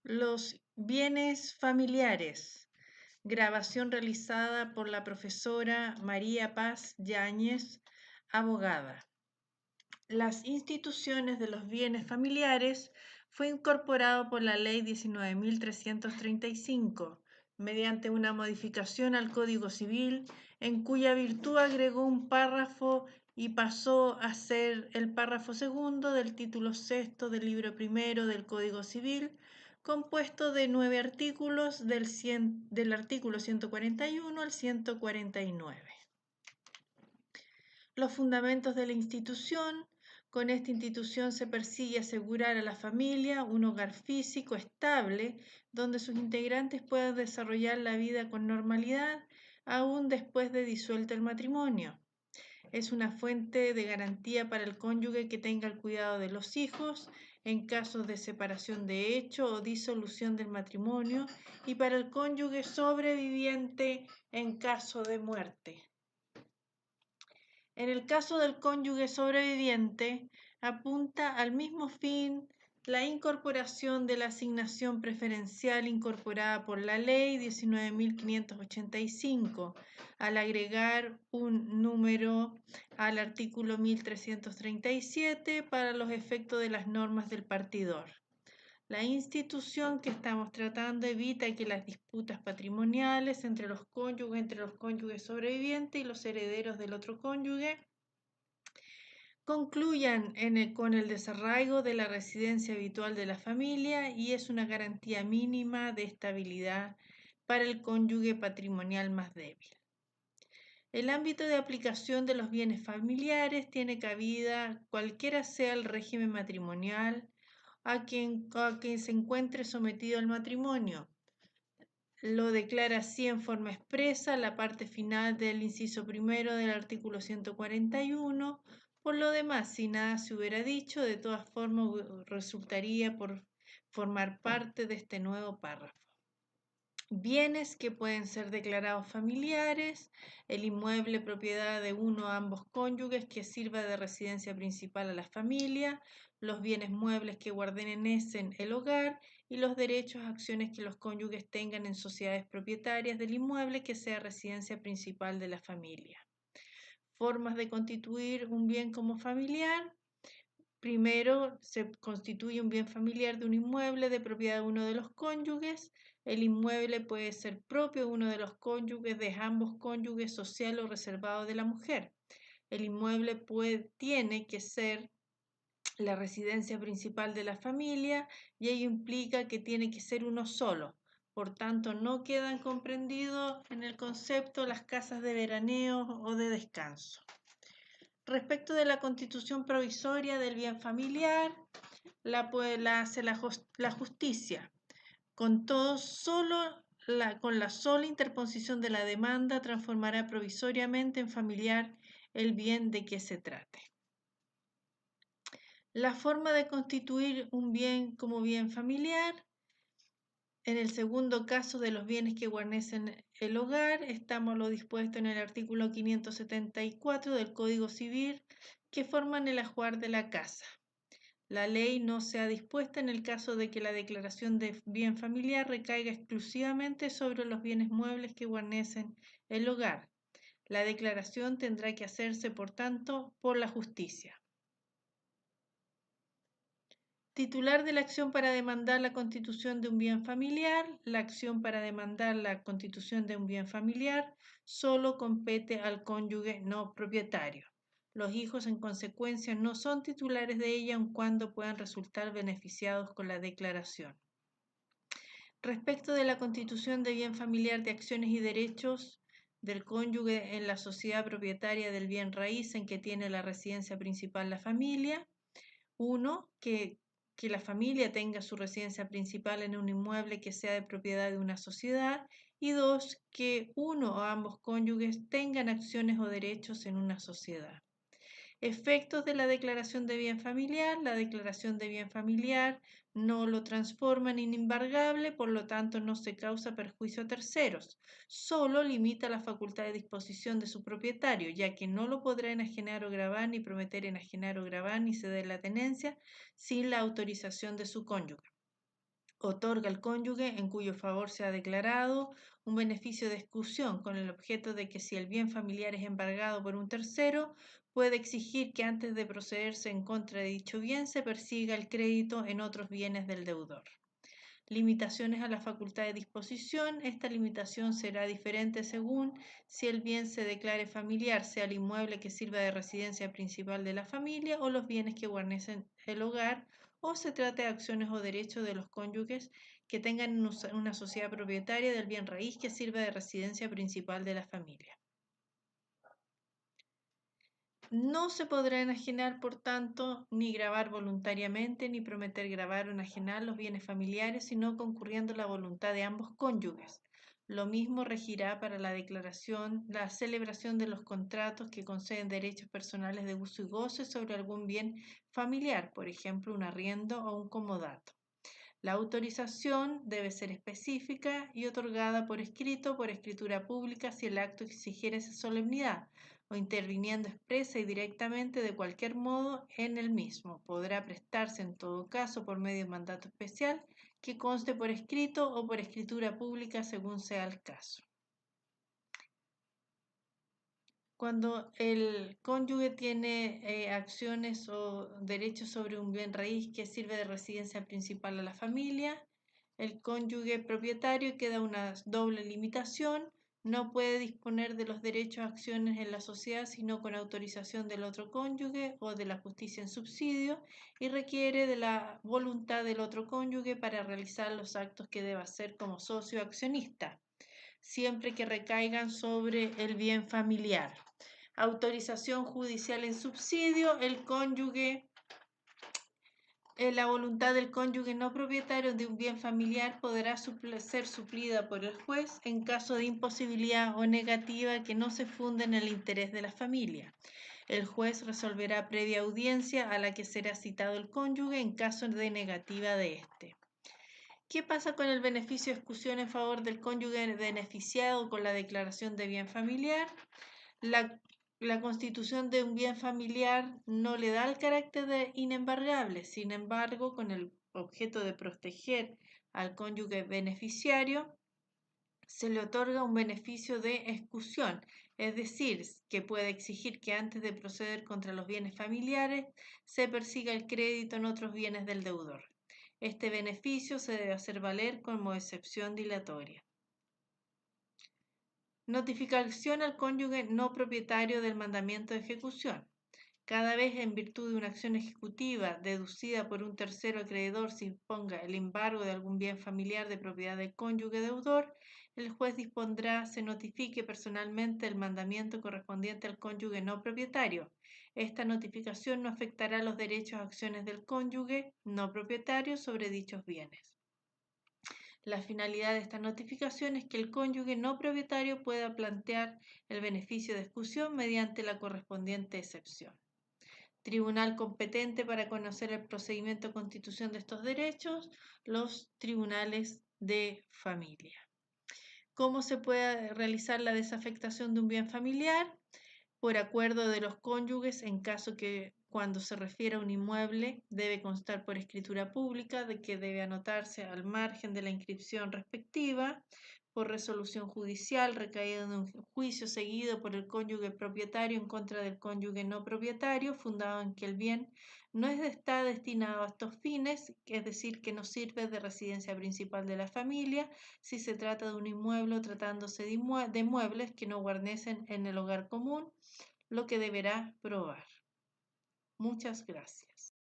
Los bienes familiares. Grabación realizada por la profesora María Paz Yáñez, abogada. Las instituciones de los bienes familiares fue incorporado por la Ley 19.335 mediante una modificación al Código Civil en cuya virtud agregó un párrafo y pasó a ser el párrafo segundo del título sexto del libro primero del Código Civil, compuesto de 9 artículos del artículo 141 al 149. Los fundamentos de la institución. Con esta institución se persigue asegurar a la familia un hogar físico estable donde sus integrantes puedan desarrollar la vida con normalidad aún después de disuelto el matrimonio. Es una fuente de garantía para el cónyuge que tenga el cuidado de los hijos en casos de separación de hecho o disolución del matrimonio y para el cónyuge sobreviviente en caso de muerte. En el caso del cónyuge sobreviviente, apunta al mismo fin la incorporación de la asignación preferencial incorporada por la Ley 19.585, al agregar un número al artículo 1337 para los efectos de las normas del partidor. La institución que estamos tratando evita que las disputas patrimoniales entre los cónyuges sobrevivientes y los herederos del otro cónyuge, concluyan con el desarraigo de la residencia habitual de la familia y es una garantía mínima de estabilidad para el cónyuge patrimonial más débil. El ámbito de aplicación de los bienes familiares tiene cabida cualquiera sea el régimen matrimonial a quien se encuentre sometido al matrimonio. Lo declara así en forma expresa la parte final del inciso primero del artículo 141. Por lo demás, si nada se hubiera dicho, de todas formas resultaría por formar parte de este nuevo párrafo. Bienes que pueden ser declarados familiares: el inmueble propiedad de uno o ambos cónyuges que sirva de residencia principal a la familia, los bienes muebles que guardenecen el hogar y los derechos, acciones que los cónyuges tengan en sociedades propietarias del inmueble que sea residencia principal de la familia. Formas de constituir un bien como familiar. Primero, se constituye un bien familiar de un inmueble de propiedad de uno de los cónyuges. El inmueble puede ser propio de uno de los cónyuges, de ambos cónyuges, social o reservado de la mujer. El inmueble tiene que ser la residencia principal de la familia y ello implica que tiene que ser uno solo. Por tanto, no quedan comprendidos en el concepto las casas de veraneo o de descanso. Respecto de la constitución provisoria del bien familiar, la hace la justicia. Con la sola interposición de la demanda transformará provisoriamente en familiar el bien de que se trate. La forma de constituir un bien como bien familiar. En el segundo caso de los bienes que guarnecen el hogar, estamos lo dispuesto en el artículo 574 del Código Civil, que forman el ajuar de la casa. La ley no sea dispuesta en el caso de que la declaración de bien familiar recaiga exclusivamente sobre los bienes muebles que guarnecen el hogar. La declaración tendrá que hacerse, por tanto, por la justicia. Titular de la acción para demandar la constitución de un bien familiar. La acción para demandar la constitución de un bien familiar solo compete al cónyuge no propietario. Los hijos, en consecuencia, no son titulares de ella aun cuando puedan resultar beneficiados con la declaración. Respecto de la constitución de bien familiar de acciones y derechos del cónyuge en la sociedad propietaria del bien raíz en que tiene la residencia principal la familia. 1. Que la familia tenga su residencia principal en un inmueble que sea de propiedad de una sociedad. Y 2. Que uno o ambos cónyuges tengan acciones o derechos en una sociedad. Efectos de la declaración de bien familiar. La declaración de bien familiar no lo transforma en inembargable, por lo tanto no se causa perjuicio a terceros. Solo limita la facultad de disposición de su propietario, ya que no lo podrá enajenar o gravar, ni prometer enajenar o gravar, ni ceder la tenencia sin la autorización de su cónyuge. otorga al cónyuge en cuyo favor se ha declarado un beneficio de exclusión con el objeto de que si el bien familiar es embargado por un tercero, puede exigir que antes de procederse en contra de dicho bien se persiga el crédito en otros bienes del deudor. Limitaciones a la facultad de disposición. Esta limitación será diferente según si el bien se declare familiar, sea el inmueble que sirva de residencia principal de la familia o los bienes que guarnecen el hogar, o se trate de acciones o derechos de los cónyuges que tengan una sociedad propietaria del bien raíz que sirva de residencia principal de la familia. No se podrá enajenar, por tanto, ni gravar voluntariamente, ni prometer gravar o enajenar los bienes familiares, sino concurriendo la voluntad de ambos cónyuges. Lo mismo regirá para la declaración, la celebración de los contratos que conceden derechos personales de uso y goce sobre algún bien familiar, por ejemplo, un arriendo o un comodato. La autorización debe ser específica y otorgada por escrito, por escritura pública, si el acto exigiera esa solemnidad, o interviniendo expresa y directamente de cualquier modo en el mismo. Podrá prestarse en todo caso por medio de mandato especial que conste por escrito o por escritura pública según sea el caso. Cuando el cónyuge tiene acciones o derechos sobre un bien raíz que sirve de residencia principal a la familia, el cónyuge propietario queda una doble limitación. No puede disponer de los derechos a acciones en la sociedad sino con autorización del otro cónyuge o de la justicia en subsidio, y requiere de la voluntad del otro cónyuge para realizar los actos que deba hacer como socio accionista, siempre que recaigan sobre el bien familiar. Autorización judicial en subsidio. El cónyuge, la voluntad del cónyuge no propietario de un bien familiar podrá ser suplida por el juez en caso de imposibilidad o negativa que no se funde en el interés de la familia. El juez resolverá previa audiencia a la que será citado el cónyuge en caso de negativa de éste. ¿Qué pasa con el beneficio de exclusión en favor del cónyuge beneficiado con la declaración de bien familiar? La constitución de un bien familiar no le da el carácter de inembargable. Sin embargo, con el objeto de proteger al cónyuge beneficiario, se le otorga un beneficio de exclusión, es decir, que puede exigir que antes de proceder contra los bienes familiares se persiga el crédito en otros bienes del deudor. Este beneficio se debe hacer valer como excepción dilatoria. Notificación al cónyuge no propietario del mandamiento de ejecución. Cada vez en virtud de una acción ejecutiva deducida por un tercero acreedor se imponga el embargo de algún bien familiar de propiedad del cónyuge deudor, el juez dispondrá se notifique personalmente el mandamiento correspondiente al cónyuge no propietario. Esta notificación no afectará los derechos o acciones del cónyuge no propietario sobre dichos bienes. La finalidad de esta notificación es que el cónyuge no propietario pueda plantear el beneficio de exclusión mediante la correspondiente excepción. Tribunal competente para conocer el procedimiento de constitución de estos derechos, los tribunales de familia. ¿Cómo se puede realizar la desafectación de un bien familiar? Por acuerdo de los cónyuges, en caso que cuando se refiere a un inmueble debe constar por escritura pública, de que debe anotarse al margen de la inscripción respectiva, por resolución judicial recaída en un juicio seguido por el cónyuge propietario en contra del cónyuge no propietario, fundado en que el bien no está destinado a estos fines, es decir, que no sirve de residencia principal de la familia, si se trata de un inmueble o tratándose de muebles que no guarnecen en el hogar común, lo que deberá probar. Muchas gracias.